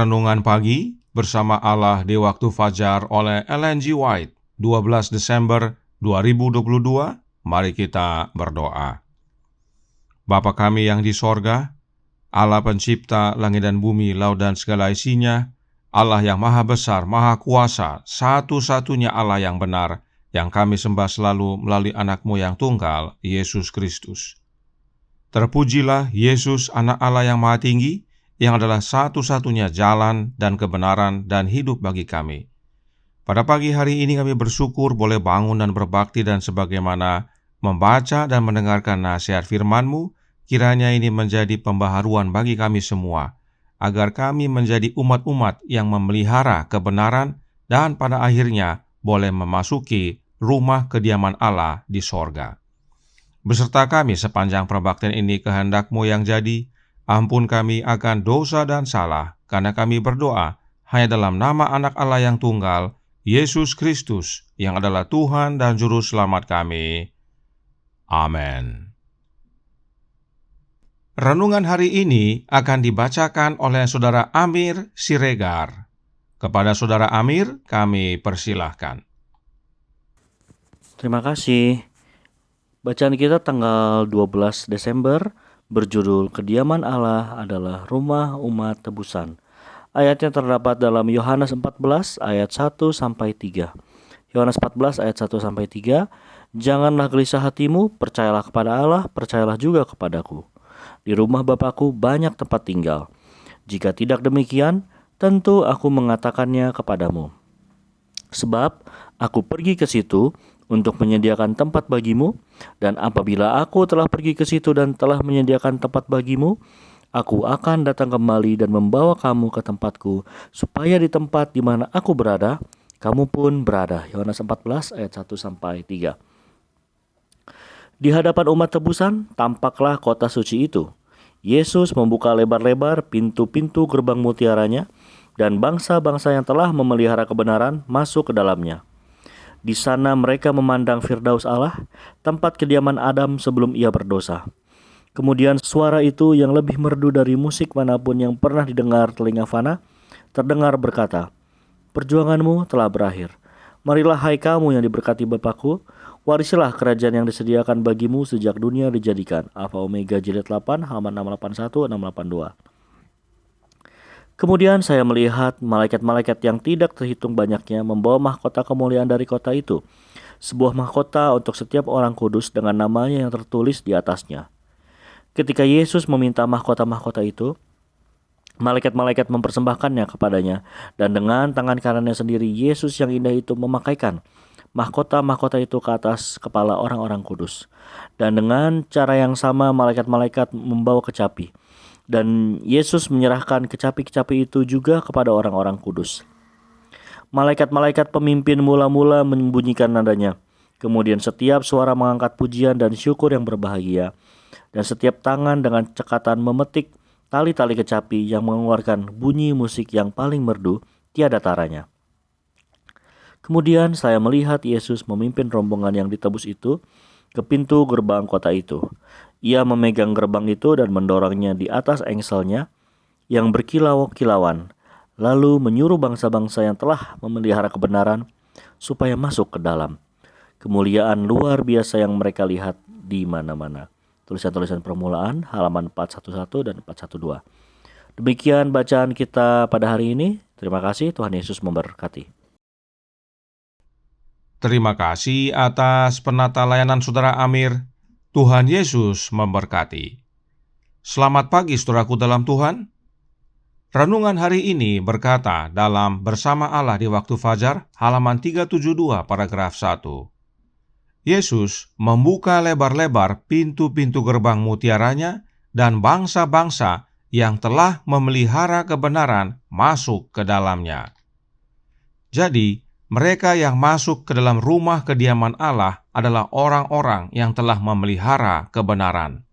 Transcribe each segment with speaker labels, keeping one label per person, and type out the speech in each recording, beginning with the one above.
Speaker 1: Renungan Pagi bersama Allah di Waktu Fajar oleh Ellen G. White, 12 Desember 2022. Mari kita berdoa. Bapa kami yang di sorga, Allah pencipta langit dan bumi, laut dan segala isinya, Allah yang maha besar, maha kuasa, satu-satunya Allah yang benar, yang kami sembah selalu melalui anak-Mu yang tunggal, Yesus Kristus. Terpujilah Yesus, anak Allah yang maha tinggi, yang adalah satu-satunya jalan dan kebenaran dan hidup bagi kami. Pada pagi hari ini kami bersyukur boleh bangun dan berbakti, dan sebagaimana membaca dan mendengarkan nasihat firman-Mu, kiranya ini menjadi pembaharuan bagi kami semua, agar kami menjadi umat-umat yang memelihara kebenaran dan pada akhirnya boleh memasuki rumah kediaman Allah di sorga. Beserta kami sepanjang perbaktian ini kehendak-Mu yang jadi. Ampun kami akan dosa dan salah, karena kami berdoa hanya dalam nama anak Allah yang tunggal, Yesus Kristus, yang adalah Tuhan dan Juru Selamat kami. Amin. Renungan hari ini akan dibacakan oleh Saudara Amir Siregar. Kepada Saudara Amir, kami persilahkan.
Speaker 2: Terima kasih. Bacaan kita tanggal 12 Desember berjudul Kediaman Allah adalah Rumah Umat Tebusan. Ayatnya terdapat dalam Yohanes 14 ayat 1-3. Yohanes 14 ayat 1-3. Janganlah gelisah hatimu, percayalah kepada Allah, percayalah juga kepadaku. Di rumah Bapa-Ku banyak tempat tinggal. Jika tidak demikian, tentu aku mengatakannya kepadamu. Sebab aku pergi ke situ untuk menyediakan tempat bagimu, dan apabila aku telah pergi ke situ dan telah menyediakan tempat bagimu, aku akan datang kembali dan membawa kamu ke tempatku, supaya di tempat di mana aku berada, kamu pun berada. Yohanes 14 ayat 1-3. Di hadapan umat tebusan, tampaklah kota suci itu. Yesus membuka lebar-lebar pintu-pintu gerbang mutiaranya, dan bangsa-bangsa yang telah memelihara kebenaran masuk ke dalamnya. Di sana mereka memandang Firdaus Allah, tempat kediaman Adam sebelum ia berdosa. Kemudian suara itu yang lebih merdu dari musik manapun yang pernah didengar telinga fana, terdengar berkata, "Perjuanganmu telah berakhir. Marilah hai kamu yang diberkati Bapa-Ku, warisilah kerajaan yang disediakan bagimu sejak dunia dijadikan." Alfa Omega Jilid 8 halaman 681-682. Kemudian saya melihat malaikat-malaikat yang tidak terhitung banyaknya membawa mahkota kemuliaan dari kota itu, sebuah mahkota untuk setiap orang kudus dengan namanya yang tertulis di atasnya. Ketika Yesus meminta mahkota-mahkota itu, malaikat-malaikat mempersembahkannya kepadanya, dan dengan tangan kanannya sendiri Yesus yang indah itu memakaikan mahkota-mahkota itu ke atas kepala orang-orang kudus. Dan dengan cara yang sama malaikat-malaikat membawa kecapi, dan Yesus menyerahkan kecapi-kecapi itu juga kepada orang-orang kudus. Malaikat-malaikat pemimpin mula-mula membunyikan nadanya. Kemudian setiap suara mengangkat pujian dan syukur yang berbahagia, dan setiap tangan dengan cekatan memetik tali-tali kecapi yang mengeluarkan bunyi musik yang paling merdu tiada taranya. Kemudian saya melihat Yesus memimpin rombongan yang ditebus itu ke pintu gerbang kota itu. Ia memegang gerbang itu dan mendorongnya di atas engselnya yang berkilau-kilauan, lalu menyuruh bangsa-bangsa yang telah memelihara kebenaran supaya masuk ke dalam. Kemuliaan luar biasa yang mereka lihat di mana-mana. Tulisan-tulisan permulaan halaman 411 dan 412. Demikian bacaan kita pada hari ini. Terima kasih, Tuhan Yesus memberkati.
Speaker 1: Terima kasih atas penata layanan Saudara Amir. Tuhan Yesus memberkati. Selamat pagi saudaraku dalam Tuhan. Renungan hari ini berkata dalam Bersama Allah di Waktu Fajar, halaman 372 paragraf 1. Yesus membuka lebar-lebar pintu-pintu gerbang mutiaranya, dan bangsa-bangsa yang telah memelihara kebenaran masuk ke dalamnya. Jadi, mereka yang masuk ke dalam rumah kediaman Allah adalah orang-orang yang telah memelihara kebenaran.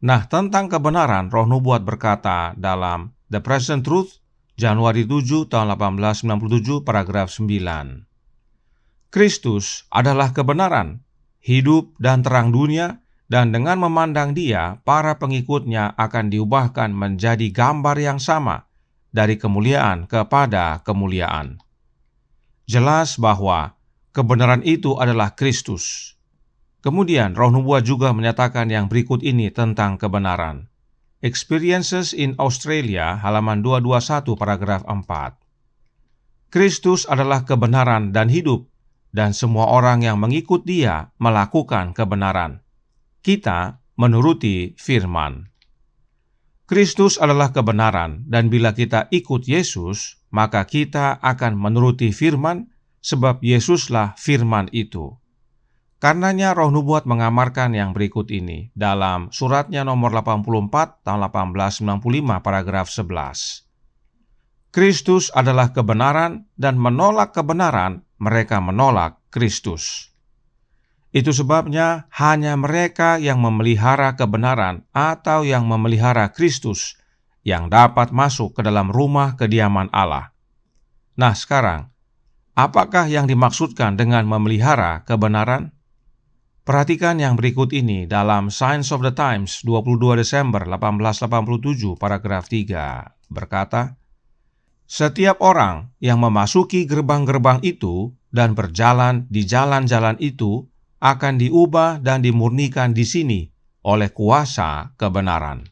Speaker 1: Nah, tentang kebenaran, Roh Nubuat berkata dalam The Present Truth, Januari 7 tahun 1897, paragraf 9. Kristus adalah kebenaran, hidup dan terang dunia, dan dengan memandang Dia, para pengikutnya akan diubahkan menjadi gambar yang sama, dari kemuliaan kepada kemuliaan. Jelas bahwa kebenaran itu adalah Kristus. Kemudian Roh Nubuat juga menyatakan yang berikut ini tentang kebenaran. Experiences in Australia, halaman 221, paragraf 4. Kristus adalah kebenaran dan hidup, dan semua orang yang mengikut Dia melakukan kebenaran. Kita menuruti firman. Kristus adalah kebenaran, dan bila kita ikut Yesus, maka kita akan menuruti firman, sebab Yesuslah firman itu. Karenanya Roh Nubuat mengamarkan yang berikut ini dalam suratnya nomor 84 tahun 1895 paragraf 11. Kristus adalah kebenaran, dan menolak kebenaran mereka menolak Kristus. Itu sebabnya hanya mereka yang memelihara kebenaran atau yang memelihara Kristus yang dapat masuk ke dalam rumah kediaman Allah. Nah sekarang, apakah yang dimaksudkan dengan memelihara kebenaran? Perhatikan yang berikut ini dalam Signs of the Times 22 Desember 1887 paragraf 3 berkata, "Setiap orang yang memasuki gerbang-gerbang itu dan berjalan di jalan-jalan itu akan diubah dan dimurnikan di sini oleh kuasa kebenaran."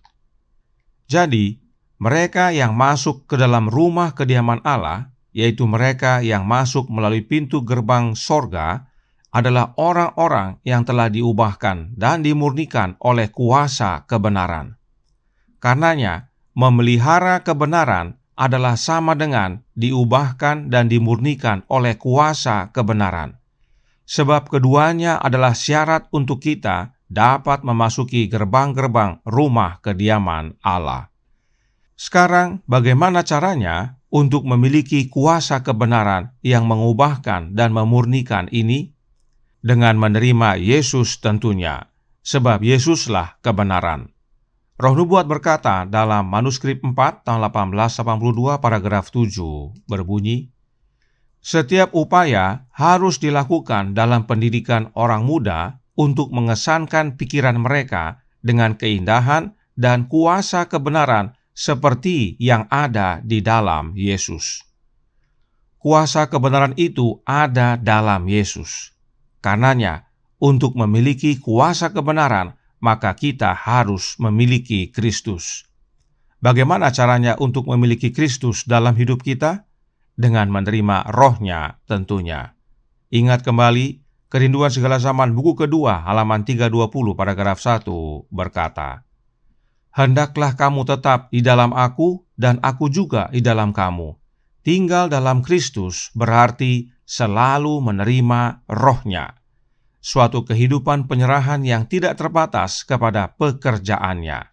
Speaker 1: Jadi, mereka yang masuk ke dalam rumah kediaman Allah, yaitu mereka yang masuk melalui pintu gerbang sorga, adalah orang-orang yang telah diubahkan dan dimurnikan oleh kuasa kebenaran. Karenanya, memelihara kebenaran adalah sama dengan diubahkan dan dimurnikan oleh kuasa kebenaran. Sebab keduanya adalah syarat untuk kita dapat memasuki gerbang-gerbang rumah kediaman Allah. Sekarang, bagaimana caranya untuk memiliki kuasa kebenaran yang mengubahkan dan memurnikan ini? Dengan menerima Yesus tentunya, sebab Yesuslah kebenaran. Roh Nubuat berkata dalam manuskrip 4 tahun 1882 paragraf 7 berbunyi, "Setiap upaya harus dilakukan dalam pendidikan orang muda untuk mengesankan pikiran mereka dengan keindahan dan kuasa kebenaran seperti yang ada di dalam Yesus." Kuasa kebenaran itu ada dalam Yesus. Karenanya, untuk memiliki kuasa kebenaran, maka kita harus memiliki Kristus. Bagaimana caranya untuk memiliki Kristus dalam hidup kita? Dengan menerima Roh-Nya tentunya. Ingat kembali, Kerinduan Segala Zaman buku kedua halaman 320 paragraf 1 berkata, "Hendaklah kamu tetap di dalam aku dan aku juga di dalam kamu. Tinggal dalam Kristus berarti selalu menerima Roh-Nya, suatu kehidupan penyerahan yang tidak terbatas kepada pekerjaannya.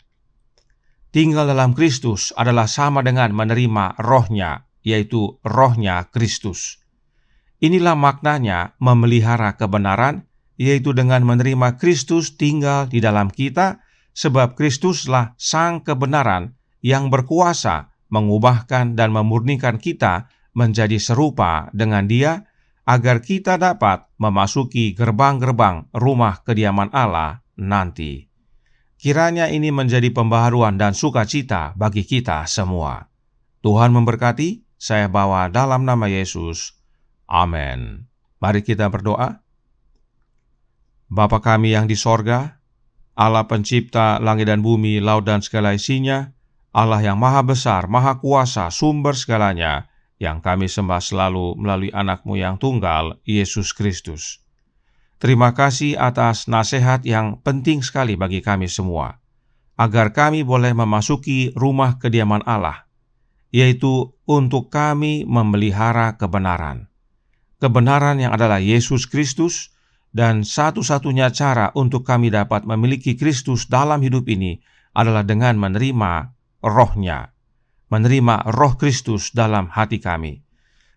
Speaker 1: Tinggal dalam Kristus adalah sama dengan menerima Roh-Nya, yaitu Roh-Nya Kristus. Inilah maknanya memelihara kebenaran, yaitu dengan menerima Kristus tinggal di dalam kita, sebab Kristuslah Sang kebenaran yang berkuasa mengubahkan dan memurnikan kita menjadi serupa dengan Dia, agar kita dapat memasuki gerbang-gerbang rumah kediaman Allah nanti. Kiranya ini menjadi pembaharuan dan sukacita bagi kita semua. Tuhan memberkati. Saya bawa dalam nama Yesus. Amin. Mari kita berdoa. Bapa kami yang di sorga, Allah pencipta langit dan bumi, laut dan segala isinya, Allah yang maha besar, maha kuasa, sumber segalanya, yang kami sembah selalu melalui anak-Mu yang tunggal, Yesus Kristus. Terima kasih atas nasihat yang penting sekali bagi kami semua, agar kami boleh memasuki rumah kediaman Allah, yaitu untuk kami memelihara kebenaran. Kebenaran yang adalah Yesus Kristus, dan satu-satunya cara untuk kami dapat memiliki Kristus dalam hidup ini adalah dengan menerima Roh-Nya, menerima Roh Kristus dalam hati kami.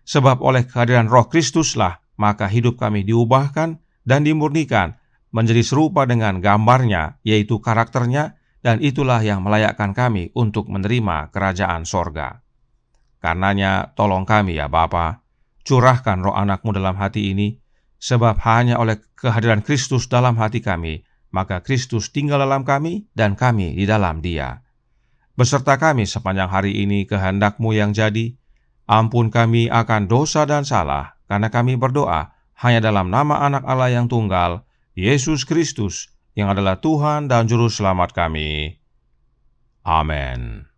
Speaker 1: Sebab oleh kehadiran Roh Kristuslah, maka hidup kami diubahkan dan dimurnikan menjadi serupa dengan gambarnya, yaitu karakternya, dan itulah yang melayakkan kami untuk menerima kerajaan sorga. Karenanya, tolong kami ya Bapa, curahkan Roh anak-Mu dalam hati ini, sebab hanya oleh kehadiran Kristus dalam hati kami, maka Kristus tinggal dalam kami dan kami di dalam Dia. beserta kami sepanjang hari ini kehendak-Mu yang jadi. Ampun kami akan dosa dan salah, karena kami berdoa hanya dalam nama Anak Allah yang tunggal, Yesus Kristus, yang adalah Tuhan dan Juru Selamat kami. Amin.